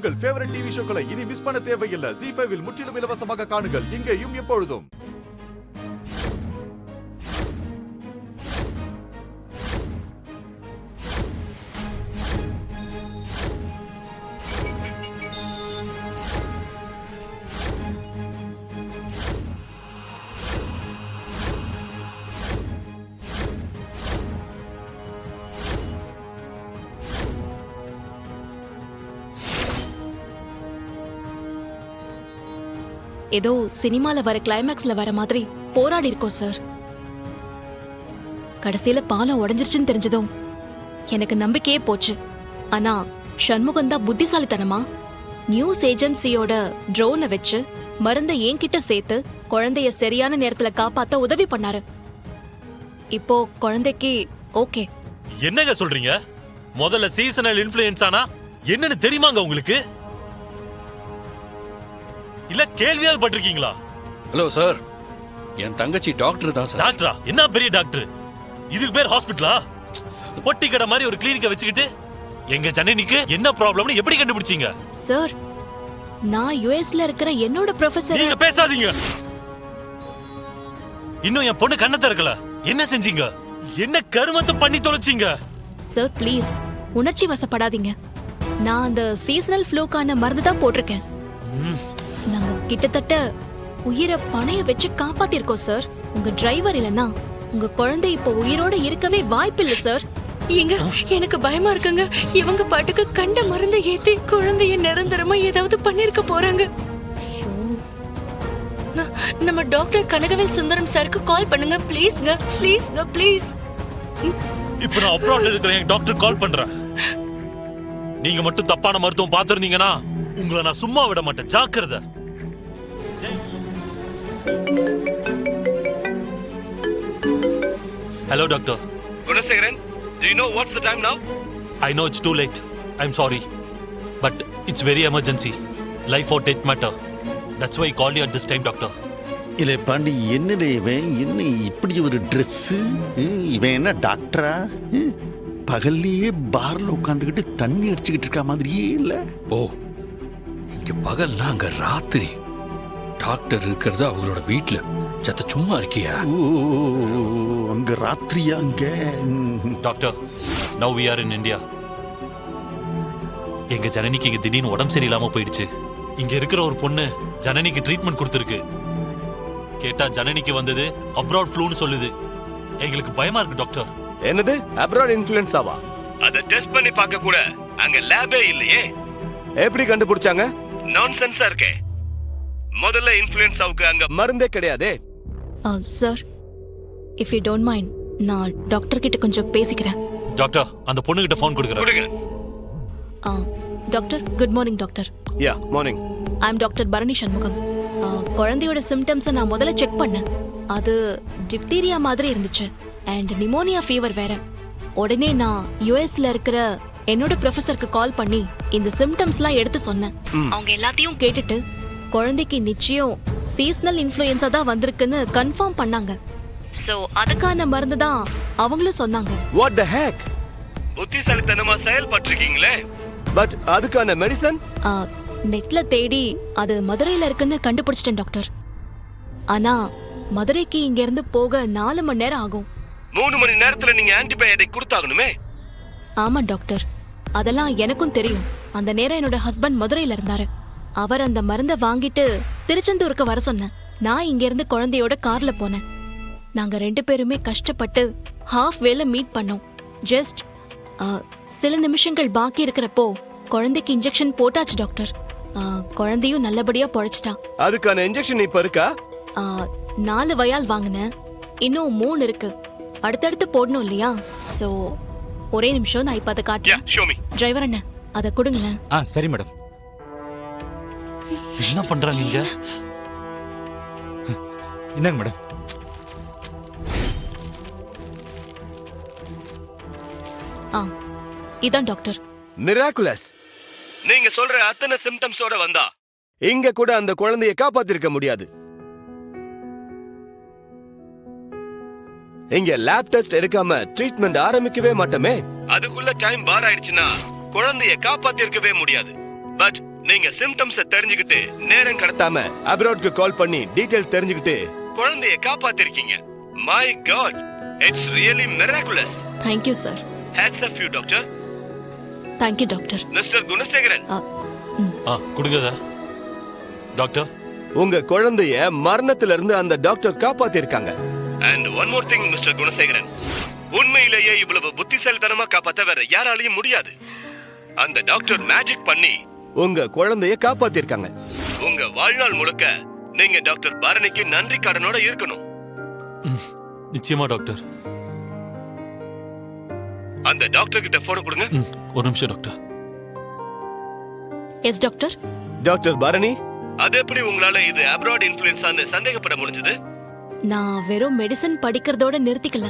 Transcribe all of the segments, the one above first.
உங்கள் favourite TV ஷோக்களை இனி miss பண்ண தேவையில்லை. ZEE5 இல் முற்றிலும் இலவசமாக காணுங்கள், இங்கேயும் எப்பொழுதும். ஏதோ சினிமால வர கிளைமேக்ஸ்ல வர மாதிரி போராடி இருக்கோம் சார். கடைசியில பாலம் உடைஞ்சிருச்சுன்னு தெரிஞ்சதும் எனக்கு நம்பிக்கையே போச்சு. ஆனா சண்முகம் தான் புத்திசாலித்தனமா நியூஸ் ஏஜென்சியோட ட்ரோனை வச்சு மருந்தை என்கிட்ட சேர்த்து குழந்தைய சரியான நேரத்துல காப்பாத்த உதவி பண்ணாரு. இப்போ குழந்தைக்கு ஓகே. என்னங்க சொல்றீங்க? முதல்ல சீசனல் இன்ஃப்ளூயன்ஸ் ஆனா என்னன்னு தெரியுமாங்க உங்களுக்கு? இல்ல கேள்வியால் பட்டிருக்கீங்களா? ஹலோ சார், என் தங்கச்சி டாக்டர் தான் சார். டாக்டரா? என்ன பெரிய டாக்டர்? இதுக்கு பேர் ஹாஸ்பிட்டலா? பொட்டி கடை மாதிரி ஒரு கிளினிக்க வச்சுக்கிட்டு எங்க ஜனனிக்கு என்ன ப்ராப்ளம்னு எப்படி கண்டுபிடிச்சீங்க? சார், நான் யுஎஸ்ல இருக்கிற என்னோட ப்ரொஃபசர். நீங்க பேசாதீங்க. இன்னும் என் பொண்ணு கண்ணை திறக்கல. என்ன செஞ்சீங்க? என்ன கருமத்தை பண்ணி தொலைச்சீங்க? சார் ப்ளீஸ் உணர்ச்சி வசப்படாதீங்க. நான் அந்த சீசனல் ஃப்ளூக்கான மருந்து தான் போட்டிருக்கேன். நாங்க கிட்டத்தட்ட உயிரை பணைய வச்சு காப்பாத்திருக்கோம் சார். உங்க டிரைவர் இல்லனா உங்க குழந்தை இப்போ உயிரோட இருக்கவே வாய்ப்பில்லை சார். ஏங்க, எனக்கு பயமா இருக்குங்க. இவங்க பாட்டுக்கு கண்ட மருந்தை ஏத்தி குழந்தைய நிரந்தரமா ஏதாவது பண்ணிருக்க போறாங்க. நம்ம டாக்டர் கனகவேல் சுந்தரம் சாருக்கு கால் பண்ணுங்க ப்ளீஸ்ங்க, ப்ளீஸ்ங்க, ப்ளீஸ். இப்போ நான் அப்ராட்ல இருக்கிற என் டாக்டர் கால் பண்றேன். நீங்க மட்டும் தப்பான மருத்துவம் பார்த்திருந்தீங்கன்னா உங்களை நான் சும்மா விட மாட்டேன். ஜாக்கிரதை. Hello, doctor. Gunasekharan, do you know what's the time now? I know it's too late. I'm sorry. But it's very emergency. Life or death matter. That's why I called you at this time, doctor. இல்லை பாண்டி, என்னடே இவன்? என்ன இப்படி ஒரு dress? இவன் என்ன டாக்டரா? பகல்லையே பார்ல உட்காந்துக்கிட்டு தண்ணி அடிச்சுக்கிட்டு இருக்கா மாதிரியே இல்லை. ஓ, இங்க பகல்ல அங்க ராத்திரி. டாக்டர் இருக்கிறது அவங்களோட வீட்டுல. சத்த சும்மா இருக்கியா? ஓ, அங்க ராத்திரியா? அங்க doctor, now we are in India. எங்க ஜனனிக்கு இங்க திடீர்னு உடம்பு சரியில்லாம போயிடுச்சு. இங்க இருக்கிற ஒரு பொண்ணு ஜனனிக்கு ட்ரீட்மெண்ட் கொடுத்துருக்கு. கேட்டா ஜனனிக்கு வந்தது அப்ராட் ஃப்ளூன்னு சொல்லுது. எங்களுக்கு பயமா இருக்கு டாக்டர். என்னது அப்ராட் இன்ஃப்ளூயன்ஸாவா? அத டெஸ்ட் பண்ணி பார்க்க கூட அங்க லேபே இல்லையே. எப்படி கண்டுபிடிச்சாங்க? நான்சென்ஸா இருக்கே. முதல்ல இன்ஃப்ளூயன்ஸாவுக்கு அங்க மருந்தே கிடையாதே. Sir, if you don't mind, நான் டாக்டர் கிட்ட கொஞ்சம் பேசிக்கிறேன். டாக்டர், அந்த பொண்ணு கிட்ட ஃபோன் கொடுங்க. Doctor, good morning doctor. Yeah, morning. I am doctor Bharani Shanmugam. குழந்தையோட சிம்டம்ஸை நான் முதல்ல செக் பண்ணேன். அது டிப்தீரியா மாதிரி இருந்துச்சு அண்ட் நிமோனியா ஃபீவர் வேற. உடனே நான் யுஎஸ்ல இருக்கிற என்னோட ப்ரொஃபசருக்கு கால் பண்ணி இந்த சிம்டம்ஸ்லாம் எடுத்து சொன்னேன். அவங்க எல்லாத்தையும் கேட்டுட்டு குழந்தைக்கு நிச்சயம் சீசனல் இன்ஃப்ளூயன்ஸா தான் வந்திருக்குன்னு கன்ஃபார்ம் பண்ணாங்க. சோ அதுக்கான மருந்து தான் அவங்களும் சொன்னாங்க. What the heck? புத்திசாலித்தனமா செயல்பட்டிருக்கீங்களே. பட் அதுக்கான மெடிசன் நெட்ல தேடி அது மதுரையில இருக்குன்னு கண்டுபிடிச்சிட்டேன் டாக்டர். ஆனா மதுரைக்கு இங்க இருந்து போக 4 மணி நேரம் ஆகும். 3 மணி நேரத்துல நீங்க ஆன்டிபயோட்டிக் கொடுத்தாகணுமே. ஆமா டாக்டர், அதெல்லாம் எனக்கும் தெரியும். அந்த நேரம் என்னோட ஹஸ்பண்ட் மதுரையில இருந்தாரு. அவர் அந்த மருந்தை வாங்கிட்டு திருச்செந்தூருக்கு வர சொன்னேன். நான் இங்க இருந்து குழந்தையோட கார்ல போனேன். நாங்க 2 பேருமே கஷ்டப்பட்டு ஹாஃப் வேல மீட் பண்ணோம். ஜஸ்ட் சில நிமிஷங்கள் பாக்கி இருக்கிறப்போ குழந்தைக்கு இன்ஜெக்ஷன் போட்டாச்சு டாக்டர். குழந்தையும் நல்லபடியா பொழைச்சிட்டான். அதுக்கான இன்ஜெக்ஷன் இப்ப இருக்கா? 4 வயால் வாங்கினேன், இன்னும் 3 இருக்கு. அடுத்தடுத்து போடணும் இல்லையா? சோ ஒரே நிமிஷம், நான் இப்ப அதை காட்டுறேன். டிரைவர் அண்ணா, அதை கொடுங்களேன். சரி மேடம். என்ன பண்றாங்க நீங்க? இந்தாங்க மேடம். இதான் டாக்டர். மிராகுலஸ். நீங்க சொல்ற அத்தனை சிம்டம்ஸோட வந்தா இங்க கூட அந்த குழந்தையை காப்பாத்திருக்க முடியாது. இங்க லேப் டெஸ்ட் எடுக்காம ட்ரீட்மெண்ட் ஆரம்பிக்கவே மாட்டோமே. அதுக்குள்ள டைம் பார் ஆயிடுச்சுன்னா குழந்தையை காப்பாத்திருக்கவே முடியாது. பட் நீங்க சிம்டம்ஸ் தெரிஞ்சுக்கிட்டு நேரம் கடத்தாம அப்ராட்க்கு கால் பண்ணி டீடைல் தெரிஞ்சுக்கிட்டு குழந்தைய காப்பாத்திருக்கீங்க. My god, it's really miraculous. Thank you sir. Hats off you doctor. Thank you doctor. Mister Gunasekaran, கொடுங்கதா டாக்டர். உங்க குழந்தைய மரணத்துல இருந்து அந்த டாக்டர் காப்பாத்திருக்காங்க. And one more thing mister Gunasekaran, உண்மையிலேயே இவ்வளவு புத்திசாலித்தனமா காப்பாத்த வேற யாராலையும் முடியாது. அந்த டாக்டர் மேஜிக் பண்ணி உங்க குழந்தைய காப்பாத்திருக்காங்க. உங்க வாழ்நாள் முழுக்க நீங்க டாக்டர் பரணிக்கு நன்றி கடனோட இருக்கணும். நிச்சயமா டாக்டர். அந்த டாக்டர் கிட்ட போன் கொடுங்க. ஒரு நிமிஷம் doctor. Yes doctor. Doctor Bharani, அது எப்படி உங்களால இது அப்ராட் இன்ஃப்ளூயன்ஸான்னு சந்தேகப்பட முடிஞ்சது? நான் வெறும் மெடிசன் படிக்கிறதோட நிறுத்திக்கல,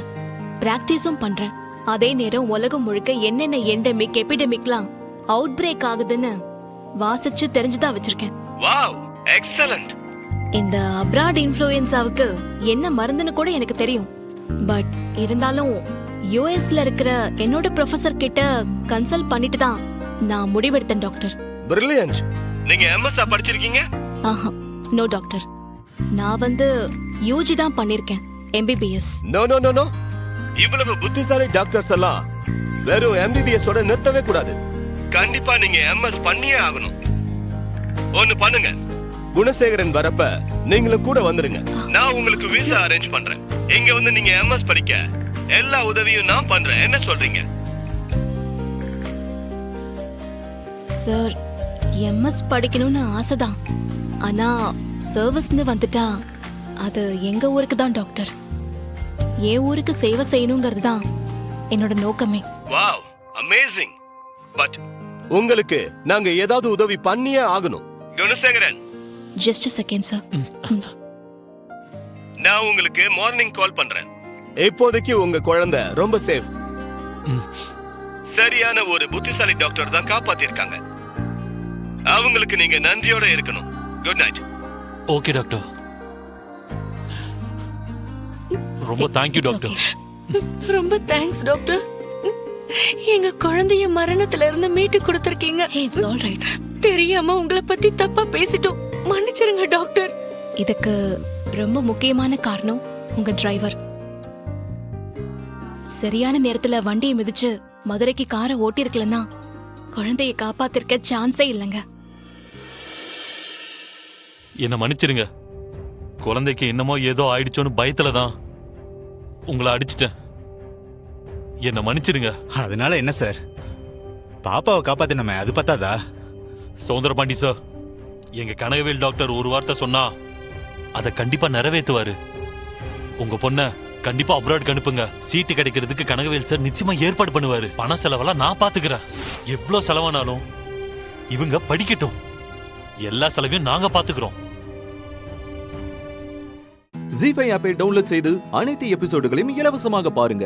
பிராக்டிஸும் பண்றேன். அதே நேரம் உலகம் முழுக்க என்னென்ன எண்டமிக் எபிடமிக்லாம் அவுட் பிரேக் ஆகுதுன்னு வாசிச்சு தெரிஞ்சுதான் வச்சிருக்கேன். Wow, excellent. இந்த அப்ராட் இன்ஃப்ளூயன்ஸாவுக்கு என்ன மருந்துன்னு கூட எனக்கு தெரியும். பட் இருந்தாலும் யுஎஸ்ல இருக்கிற என்னோட ப்ரொஃபசர் கிட்ட கன்சல்ட் பண்ணிட்டு தான் நான் முடிவெடுத்தேன் டாக்டர். பிரில்லியன்ட். நீங்க எம்எஸ்ஆ படிச்சிருக்கீங்க? ஆஹா, நோ டாக்டர். நான் யூஜி தான் பண்ணிருக்கேன், MBBS. No no no no. இவ்வளவு புத்திசாலி டாக்டர்ஸ் எல்லாம் வெறும் எம்பிபிஎஸ் ஓட நிறுத்தவே கூடாது. கண்டிப்பா நீங்க எம்எஸ் பண்ணியே ஆகணும். ஒன்னு பண்ணுங்க, குணசேகரன் வரப்ப நீங்களும் கூட வந்துருங்க. நான் உங்களுக்கு விசா அரேஞ்ச் பண்றேன். இங்க வந்து நீங்க எம்எஸ் படிக்க எல்லா உதவியும் நான் பண்றேன். என்ன சொல்றீங்க? சார், எம்எஸ் படிக்கணும்னு ஆசைதான். ஆனா சர்வீஸ்னு வந்துட்டா அது எங்க ஊருக்கு தான் டாக்டர். என் ஊருக்கு சேவை செய்யணுங்கிறது தான் என்னோட நோக்கமே. Wow, amazing. பட் உங்களுக்கு நாங்க ஏதாவது உதவி பண்ணியே ஆகணும். Gunasekaran, just a second sir. நான் உங்களுக்கு மார்னிங் கால் பண்றேன். இப்போதைக்கு உங்க குழந்தை ரொம்ப சேஃப். சரியான ஒரு புத்திசாலி டாக்டர் தான் காப்பாத்திருக்காங்க. அவங்களுக்கு நீங்க நன்றியோட இருக்கணும். Good night. Okay doctor. ரொம்ப தேங்க்யூ டாக்டர். ரொம்ப தேங்க்ஸ் டாக்டர். எங்க குழந்தைய மரணத்துல இருந்து மீட்டு கொடுத்திருக்கீங்க. It's all right. தெரியாம உங்களை பத்தி தப்பா பேசிட்டோம், மன்னிச்சிருங்க டாக்டர். இதுக்கு ரொம்ப முக்கியமான காரணம் உங்க டிரைவர். சரியான நேரத்துல வண்டியை மிதிச்சு மதுரைக்கு காரை ஓட்டி இருக்கலன்னா குழந்தையை காப்பாத்திருக்க சான்ஸே இல்லைங்க. என்ன மன்னிச்சிருங்க. குழந்தைக்கு என்னமோ ஏதோ ஆயிடுச்சோன்னு பயத்துல தான் உங்களை அடிச்சிட்டேன். என்ன மன்னிச்சிடுங்க. அதனால என்ன சார், பாப்பாவை காப்பாத்தினமே அது பத்தாதா? சௌந்தரபாண்டி சார், எங்க கனகவேல் டாக்டர் ஒரு வார்த்தை சொன்னா அதை கண்டிப்பா நிறைவேற்றுவாரு. உங்க பொண்ண கண்டிப்பா அப்ராட் அனுப்புங்க. சீட்டு கிடைக்கிறதுக்கு கனகவேல் சார் நிச்சயமா ஏற்பாடு பண்ணுவாரு. பண செலவெல்லாம் நான் பாத்துக்கிறேன். எவ்வளவு செலவானாலும் இவங்க படிக்கட்டும். எல்லா செலவையும் நாங்க பாத்துக்கிறோம். ஜீ5 ஆப்பை டவுன்லோட் செய்து அனைத்து எபிசோடுகளையும் இலவசமாக பாருங்க.